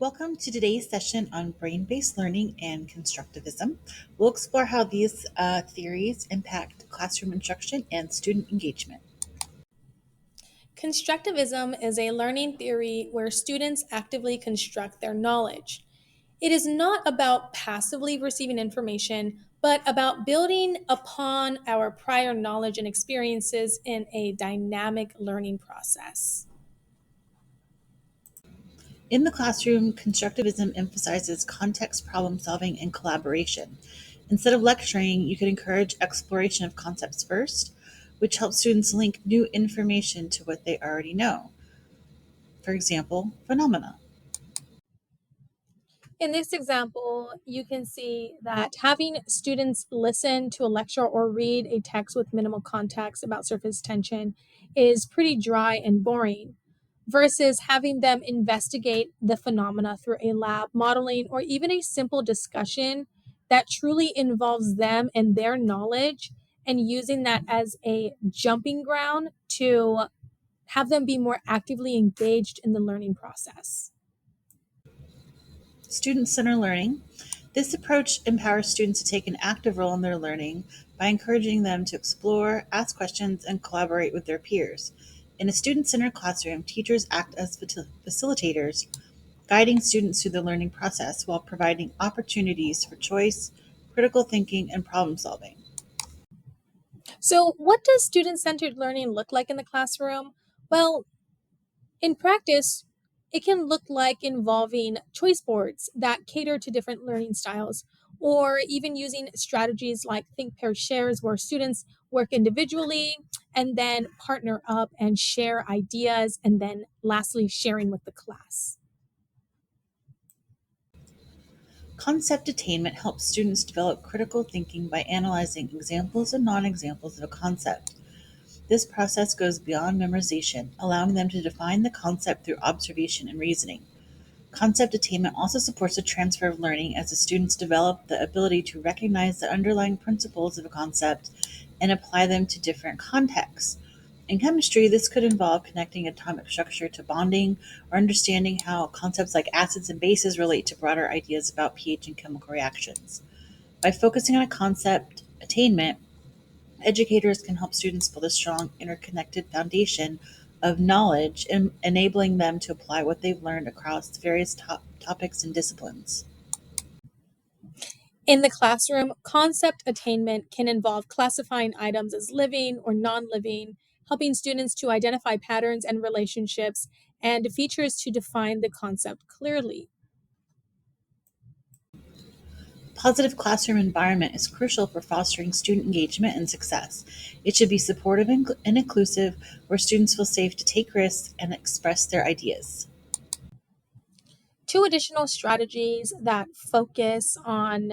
Welcome to today's session on brain-based learning and constructivism. We'll explore how these theories impact classroom instruction and student engagement. Constructivism is a learning theory where students actively construct their knowledge. It is not about passively receiving information, but about building upon our prior knowledge and experiences in a dynamic learning process. In the classroom, constructivism emphasizes context problem solving and collaboration. Instead of lecturing, you could encourage exploration of concepts first, which helps students link new information to what they already know. For example, phenomena. In this example, you can see that having students listen to a lecture or read a text with minimal context about surface tension is pretty dry and boring, versus having them investigate the phenomena through a lab modeling or even a simple discussion that truly involves them and their knowledge, and using that as a jumping ground to have them be more actively engaged in the learning process. Student-centered learning. This approach empowers students to take an active role in their learning by encouraging them to explore, ask questions, and collaborate with their peers. In a student-centered classroom, teachers act as facilitators, guiding students through the learning process while providing opportunities for choice, critical thinking, and problem solving. So, what does student centered learning look like in the classroom? Well, in practice, it can look like involving choice boards that cater to different learning styles, or even using strategies like think, pair, shares, where students work individually and then partner up and share ideas, and then lastly, sharing with the class. Concept attainment helps students develop critical thinking by analyzing examples and non-examples of a concept. This process goes beyond memorization, allowing them to define the concept through observation and reasoning. Concept attainment also supports the transfer of learning as the students develop the ability to recognize the underlying principles of a concept and apply them to different contexts. In chemistry, this could involve connecting atomic structure to bonding or understanding how concepts like acids and bases relate to broader ideas about pH and chemical reactions. By focusing on a concept attainment, educators can help students build a strong, interconnected foundation of knowledge, enabling them to apply what they've learned across various topics and disciplines. In the classroom, concept attainment can involve classifying items as living or non living, helping students to identify patterns and relationships, and features to define the concept clearly. Positive classroom environment is crucial for fostering student engagement and success. It should be supportive and inclusive, where students feel safe to take risks and express their ideas. Two additional strategies that focus on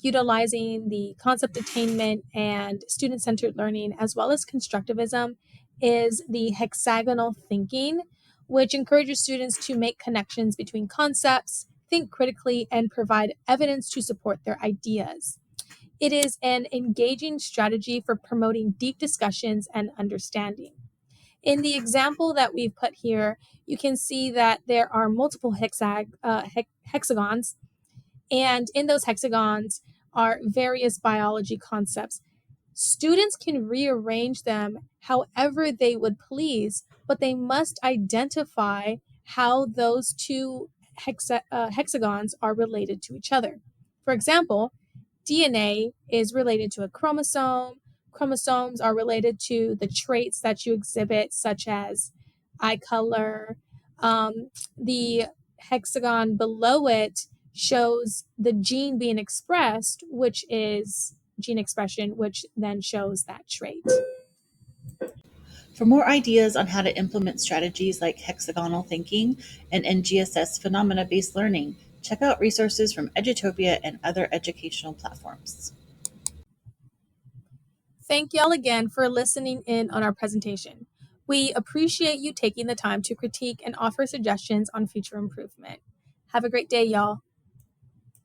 utilizing the concept attainment and student centered learning, as well as constructivism, is the hexagonal thinking, which encourages students to make connections between concepts, think critically, and provide evidence to support their ideas. It is an engaging strategy for promoting deep discussions and understanding. In the example that we've put here, you can see that there are multiple hexagons, and in those hexagons are various biology concepts. Students can rearrange them however they would please, but they must identify how those two hexagons are related to each other. For example, DNA is related to a chromosome. Chromosomes are related to the traits that you exhibit, such as eye color. The hexagon below it shows the gene being expressed, which is gene expression, which then shows that trait. For more ideas on how to implement strategies like hexagonal thinking and NGSS phenomena based learning, check out resources from Edutopia and other educational platforms. Thank y'all again for listening in on our presentation. We appreciate you taking the time to critique and offer suggestions on future improvement. Have a great day, y'all.